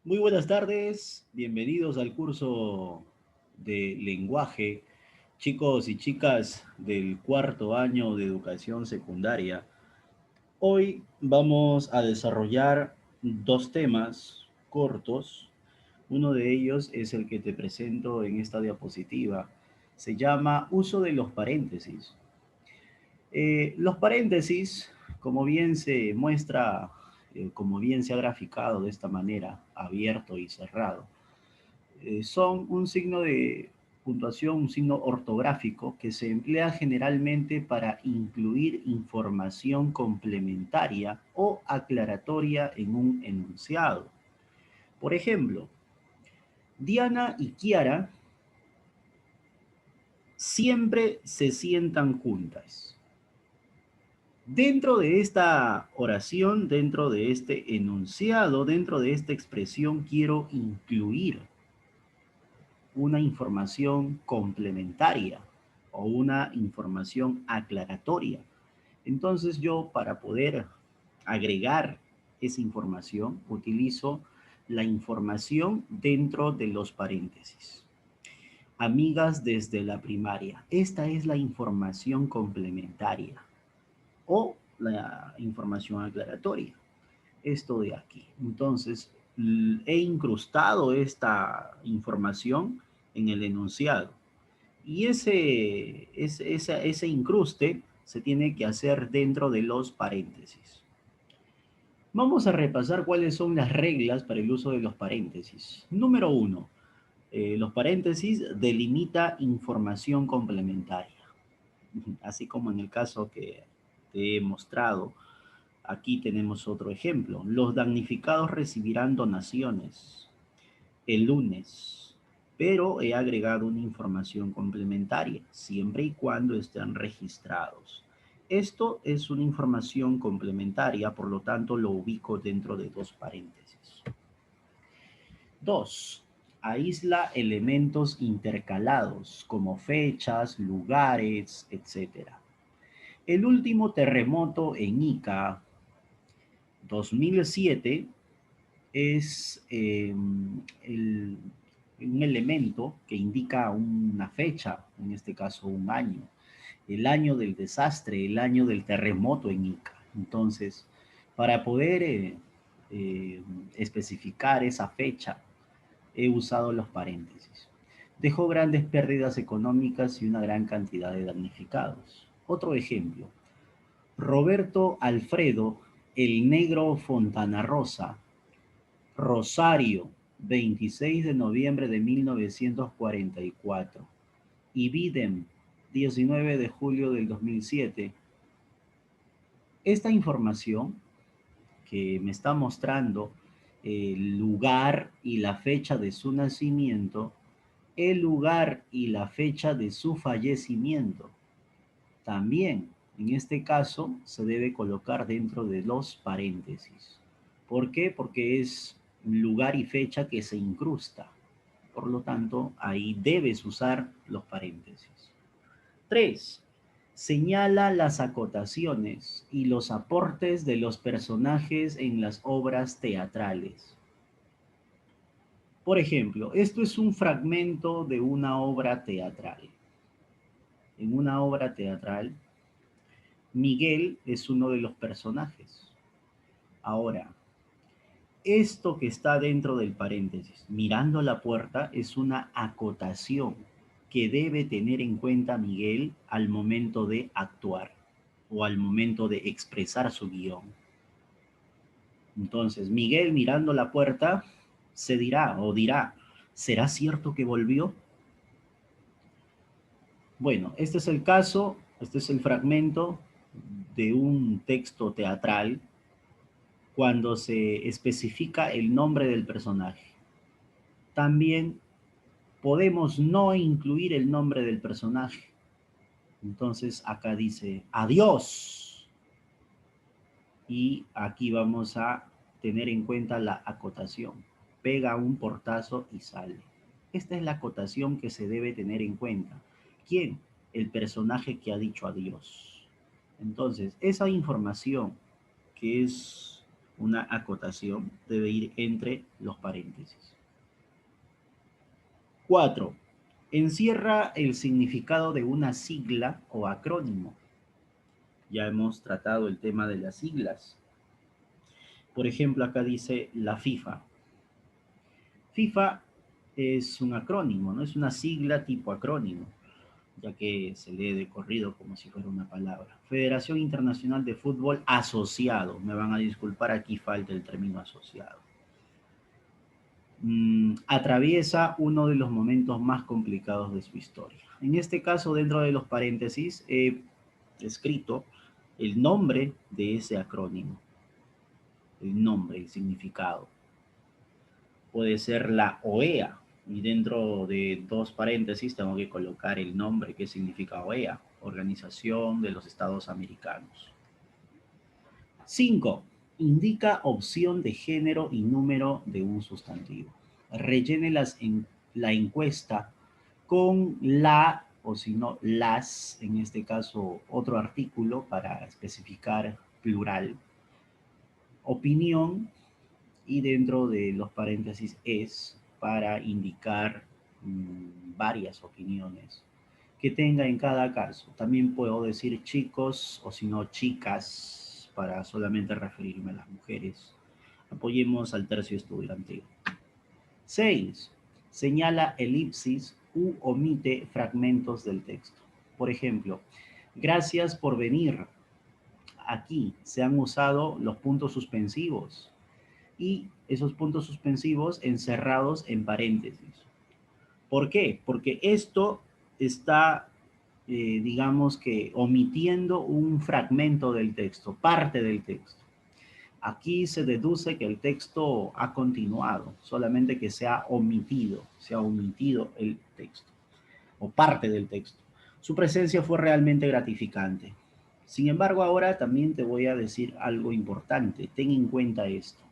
Muy buenas tardes, bienvenidos al curso de lenguaje, chicos y chicas del cuarto año de educación secundaria. Hoy vamos a desarrollar dos temas cortos. Uno de ellos es el que te presento en esta diapositiva. Se llama uso de los paréntesis. Los paréntesis, como bien se muestra, como bien se ha graficado de esta manera, abierto y cerrado, son un signo de puntuación, un signo ortográfico que se emplea generalmente para incluir información complementaria o aclaratoria en un enunciado. Por ejemplo, Diana y Kiara siempre se sientan juntas. Dentro de esta oración, dentro de este enunciado, dentro de esta expresión, quiero incluir una información complementaria o una información aclaratoria. Entonces yo, para poder agregar esa información, utilizo la información dentro de los paréntesis. Amigas desde la primaria. Esta es la información complementaria o la información aclaratoria. Esto de aquí. Entonces, he incrustado esta información en el enunciado. Y ese incruste se tiene que hacer dentro de los paréntesis. Vamos a repasar cuáles son las reglas para el uso de los paréntesis. Número uno, los paréntesis delimita información complementaria. Así como en el caso que te he mostrado, aquí tenemos otro ejemplo. Los damnificados recibirán donaciones el lunes, pero he agregado una información complementaria, siempre y cuando estén registrados. Esto es una información complementaria, por lo tanto lo ubico dentro de dos paréntesis. 2. Aísla elementos intercalados como fechas, lugares, etc. El último terremoto en Ica, 2007, es un elemento que indica una fecha, en este caso un año, el año del desastre, el año del terremoto en Ica. Entonces, para poder eh, especificar esa fecha, he usado los paréntesis. Dejó grandes pérdidas económicas y una gran cantidad de damnificados. Otro ejemplo, Roberto Alfredo, el negro Fontana Rosa, Rosario, 26 de noviembre de 1944. Y Biden, 19 de julio del 2007. Esta información que me está mostrando el lugar y la fecha de su nacimiento, el lugar y la fecha de su fallecimiento. También, en este caso, se debe colocar dentro de los paréntesis. ¿Por qué? Porque es lugar y fecha que se incrusta. Por lo tanto, ahí debes usar los paréntesis. 3. Señala las acotaciones y los aportes de los personajes en las obras teatrales. Por ejemplo, esto es un fragmento de una obra teatral. En una obra teatral, Miguel es uno de los personajes. Ahora, esto que está dentro del paréntesis, mirando la puerta, es una acotación que debe tener en cuenta Miguel al momento de actuar o al momento de expresar su guión. Entonces, Miguel mirando la puerta se dirá o dirá, ¿será cierto que volvió? Bueno, este es el caso, este es el fragmento de un texto teatral cuando se especifica el nombre del personaje. También podemos no incluir el nombre del personaje. Entonces acá dice adiós. Y aquí vamos a tener en cuenta la acotación. Pega un portazo y sale. Esta es la acotación que se debe tener en cuenta. ¿Quién? El personaje que ha dicho adiós. Entonces, esa información que es una acotación, debe ir entre los paréntesis. 4. Encierra el significado de una sigla o acrónimo. Ya hemos tratado el tema de las siglas. Por ejemplo, acá dice la FIFA. FIFA es un acrónimo, ¿no? Es una sigla tipo acrónimo, ya que se lee de corrido como si fuera una palabra. Federación Internacional de Fútbol Asociado. Me van a disculpar, aquí falta el término asociado. Atraviesa uno de los momentos más complicados de su historia. En este caso, dentro de los paréntesis, he escrito el nombre de ese acrónimo, el nombre, el significado. Puede ser la OEA, y dentro de dos paréntesis tengo que colocar el nombre que significa OEA, Organización de los Estados Americanos. 5. Indica opción de género y número de un sustantivo. Rellene la encuesta con la, o si no, las, en este caso, otro artículo para especificar plural, opinión, y dentro de los paréntesis es para indicar varias opiniones que tenga en cada caso. También puedo decir chicos o si no chicas para solamente referirme a las mujeres. Apoyemos al tercio estudiantil. 6. Señala elipsis u omite fragmentos del texto. Por ejemplo, gracias por venir. Aquí se han usado los puntos suspensivos y esos puntos suspensivos encerrados en paréntesis. ¿Por qué? Porque esto está, digamos que, omitiendo un fragmento del texto, parte del texto. Aquí se deduce que el texto ha continuado, solamente que se ha omitido el texto o parte del texto. Su presencia fue realmente gratificante. Sin embargo, ahora también te voy a decir algo importante. Ten en cuenta esto.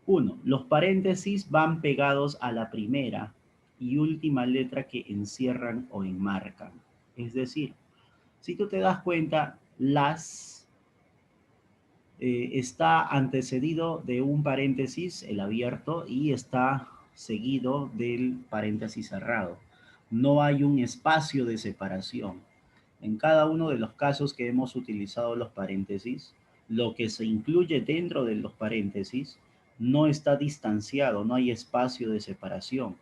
1. Los paréntesis van pegados a la primera y última letra que encierran o enmarcan. Es decir, si tú te das cuenta, las está antecedido de un paréntesis, el abierto, y está seguido del paréntesis cerrado. No hay un espacio de separación. En cada uno de los casos que hemos utilizado los paréntesis, lo que se incluye dentro de los paréntesis no está distanciado, no hay espacio de separación.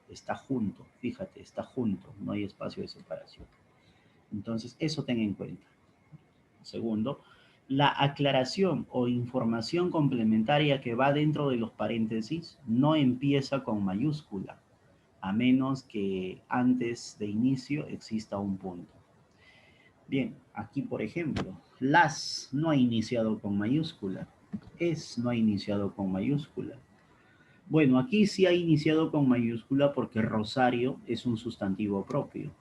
Está junto, fíjate, está junto, no hay espacio de separación. Entonces, eso ten en cuenta. Segundo, la aclaración o información complementaria que va dentro de los paréntesis no empieza con mayúscula, a menos que antes de inicio exista un punto. Bien, aquí por ejemplo, las no ha iniciado con mayúscula, es no ha iniciado con mayúscula. Bueno, aquí sí ha iniciado con mayúscula porque Rosario es un sustantivo propio,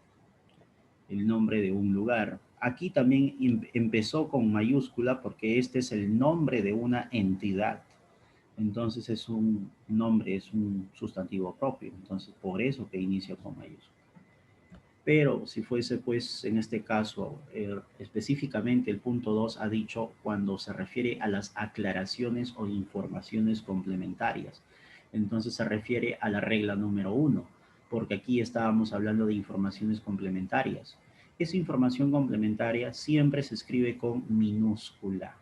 el nombre de un lugar. Aquí también empezó con mayúscula porque este es el nombre de una entidad. Entonces es un nombre, es un sustantivo propio. Entonces por eso que inicia con mayúscula. Pero si fuese, pues, en este caso, específicamente el punto 2 ha dicho cuando se refiere a las aclaraciones o informaciones complementarias. Entonces se refiere a la regla número 1, porque aquí estábamos hablando de informaciones complementarias. Esa información complementaria siempre se escribe con minúscula,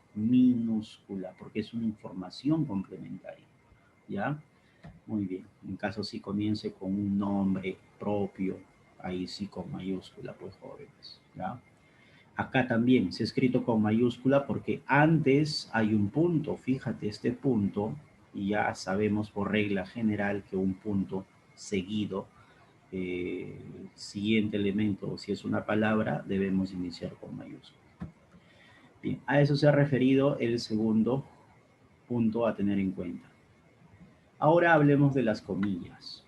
porque es una información complementaria. ¿Ya? Muy bien. En caso si comience con un nombre propio, ahí sí con mayúscula, pues jóvenes, ¿ya? Acá también se ha escrito con mayúscula porque antes hay un punto, fíjate este punto, y ya sabemos por regla general que un punto seguido, siguiente elemento, si es una palabra, debemos iniciar con mayúscula. Bien, a eso se ha referido el segundo punto a tener en cuenta. Ahora hablemos de las comillas.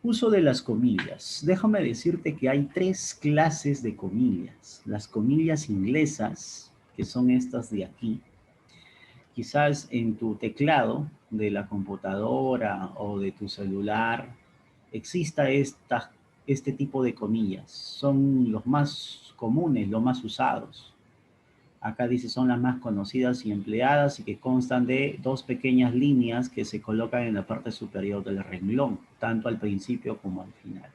Uso de las comillas. Déjame decirte que hay tres clases de comillas. Las comillas inglesas, que son estas de aquí. Quizás en tu teclado de la computadora o de tu celular exista este tipo de comillas. Son los más comunes, los más usados. Acá dice son las más conocidas y empleadas y que constan de dos pequeñas líneas que se colocan en la parte superior del renglón, tanto al principio como al final.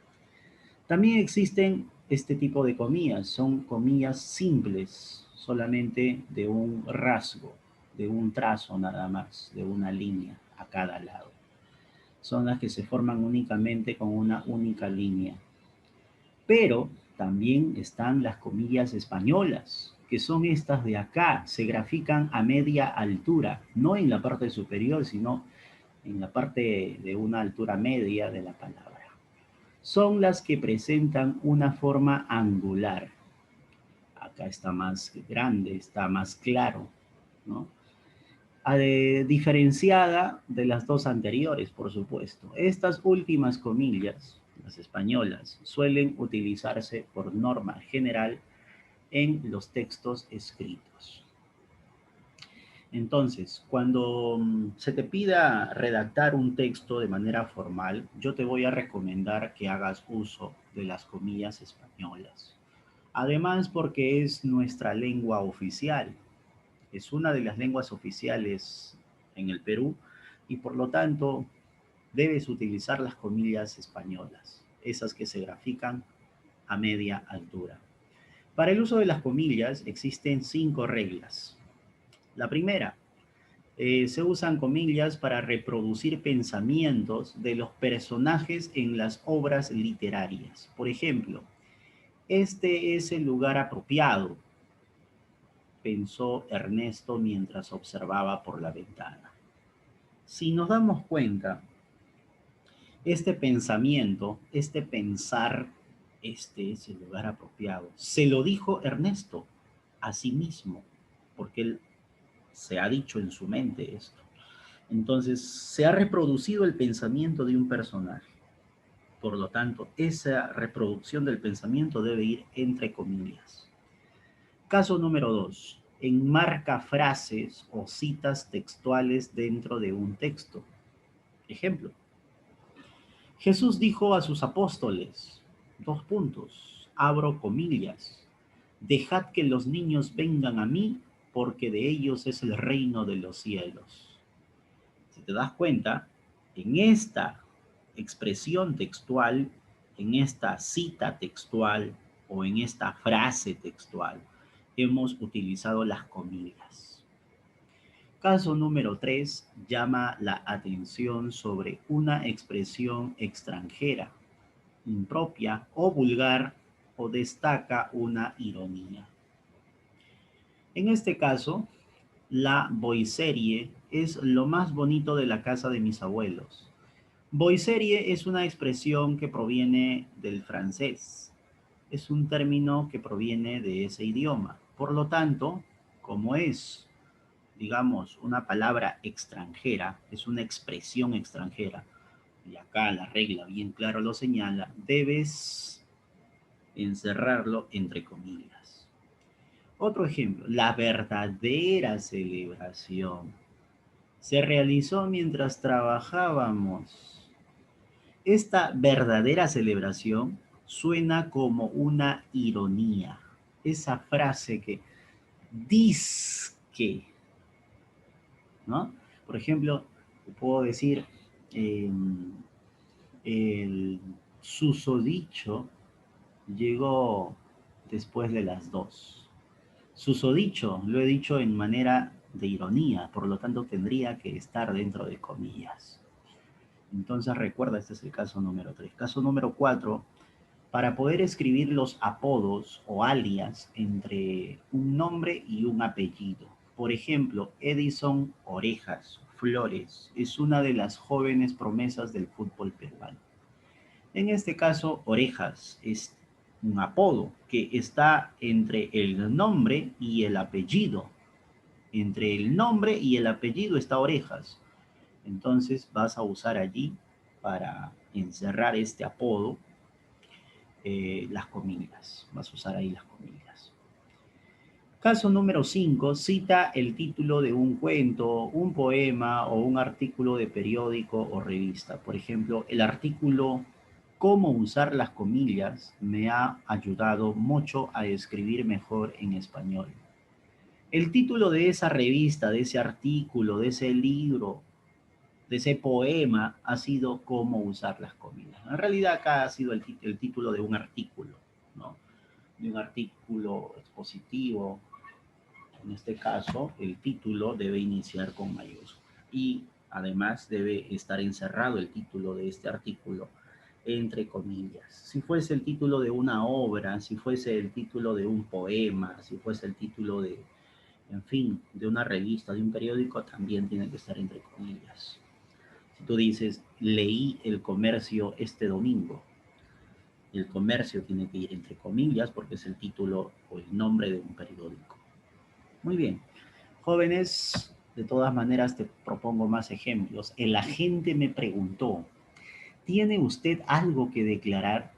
También existen este tipo de comillas, son comillas simples, solamente de un rasgo, de un trazo nada más, de una línea a cada lado. Son las que se forman únicamente con una única línea. Pero también están las comillas españolas, que son estas de acá, se grafican a media altura, no en la parte superior, sino en la parte de una altura media de la palabra. Son las que presentan una forma angular. Acá está más grande, está más claro, ¿no? Diferenciada de las dos anteriores, por supuesto. Estas últimas comillas, las españolas, suelen utilizarse por norma general en los textos escritos. Entonces, cuando se te pida redactar un texto de manera formal, yo te voy a recomendar que hagas uso de las comillas españolas. Además, porque es nuestra lengua oficial, es una de las lenguas oficiales en el Perú y por lo tanto debes utilizar las comillas españolas, esas que se grafican a media altura. Para el uso de las comillas existen 5 reglas. La primera, se usan comillas para reproducir pensamientos de los personajes en las obras literarias. Por ejemplo, este es el lugar apropiado, pensó Ernesto mientras observaba por la ventana. Si nos damos cuenta, este pensamiento, este pensar, este es el lugar apropiado, se lo dijo Ernesto a sí mismo, porque él se ha dicho en su mente esto. Entonces, se ha reproducido el pensamiento de un personaje. Por lo tanto, esa reproducción del pensamiento debe ir entre comillas. Caso número 2. Enmarca frases o citas textuales dentro de un texto. Ejemplo. Jesús dijo a sus apóstoles, dos puntos, abro comillas, dejad que los niños vengan a mí, porque de ellos es el reino de los cielos. Si te das cuenta, en esta expresión textual, en esta cita textual o en esta frase textual, hemos utilizado las comillas. Caso número 3 llama la atención sobre una expresión extranjera, impropia o vulgar o destaca una ironía. En este caso, la boiserie es lo más bonito de la casa de mis abuelos. Boiserie es una expresión que proviene del francés. Es un término que proviene de ese idioma. Por lo tanto, como es, digamos, una palabra extranjera, es una expresión extranjera, y acá la regla bien claro lo señala, debes encerrarlo entre comillas. Otro ejemplo, la verdadera celebración se realizó mientras trabajábamos. Esta verdadera celebración suena como una ironía. Esa frase que que, ¿no? Por ejemplo, puedo decir eh, el susodicho llegó después de las 2. Susodicho, lo he dicho en manera de ironía, por lo tanto tendría que estar dentro de comillas. Entonces recuerda, este es el caso número 3. Caso número 4, para poder escribir los apodos o alias entre un nombre y un apellido. Por ejemplo, Edison Orejas Flores es una de las jóvenes promesas del fútbol peruano. En este caso, Orejas es un apodo que está entre el nombre y el apellido. Entre el nombre y el apellido está Orejas. Entonces vas a usar allí para encerrar este apodo las comillas. Vas a usar ahí las comillas. Caso número 5, cita el título de un cuento, un poema o un artículo de periódico o revista. Por ejemplo, el artículo Cómo usar las comillas me ha ayudado mucho a escribir mejor en español. El título de esa revista, de ese artículo, de ese libro, de ese poema ha sido Cómo usar las comidas. En realidad acá ha sido el título de un artículo, ¿no? De un artículo expositivo. En este caso, el título debe iniciar con mayúscula y además debe estar encerrado el título de este artículo entre comillas. Si fuese el título de una obra, si fuese el título de un poema, si fuese el título de, en fin, de una revista, de un periódico, también tiene que estar entre comillas. Si tú dices, leí El Comercio este domingo, el comercio tiene que ir entre comillas porque es el título o el nombre de un periódico. Muy bien. Jóvenes, de todas maneras te propongo más ejemplos. El agente me preguntó, ¿tiene usted algo que declarar?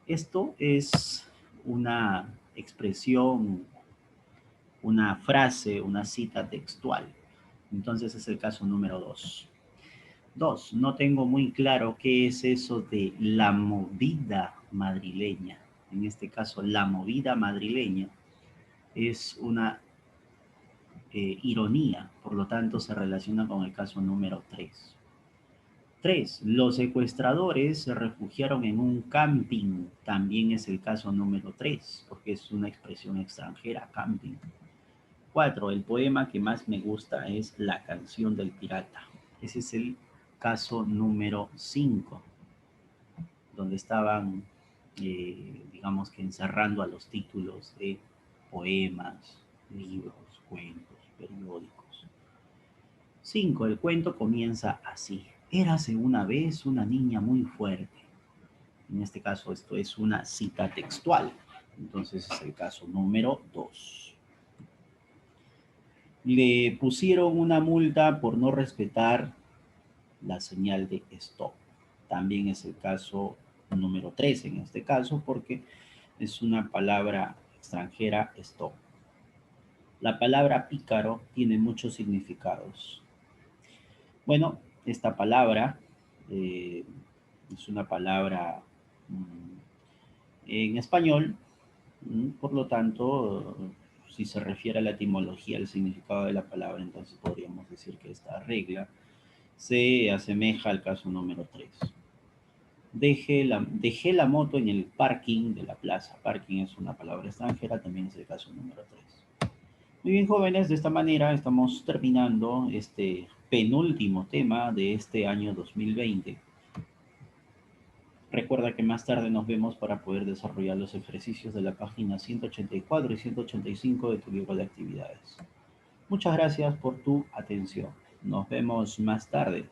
Esto es una expresión, una frase, una cita textual. Entonces es el caso número 2. 2. No tengo muy claro qué es eso de la movida madrileña. En este caso, la movida madrileña es una ironía, por lo tanto se relaciona con el caso número 3. 3. Los secuestradores se refugiaron en un camping. También es el caso número 3, porque es una expresión extranjera, camping. 4. El poema que más me gusta es La canción del pirata. Ese es el caso número 5, donde estaban, digamos que encerrando a los títulos de poemas, libros, cuentos, periódicos. 5. El cuento comienza así. Érase una vez una niña muy fuerte. En este caso, esto es una cita textual. Entonces es el caso número 2. Le pusieron una multa por no respetar la señal de stop. También es el caso número 3 en este caso porque es una palabra extranjera, stop. La palabra pícaro tiene muchos significados. Bueno, esta palabra eh, es una palabra en español, por lo tanto, si se refiere a la etimología, al significado de la palabra, entonces podríamos decir que esta regla se asemeja al caso número 3. Dejé la moto en el parking de la plaza. Parking es una palabra extranjera, también es el caso número 3. Muy bien, jóvenes, de esta manera estamos terminando este penúltimo tema de este año 2020. Recuerda que más tarde nos vemos para poder desarrollar los ejercicios de la página 184 y 185 de tu libro de actividades. Muchas gracias por tu atención. Nos vemos más tarde.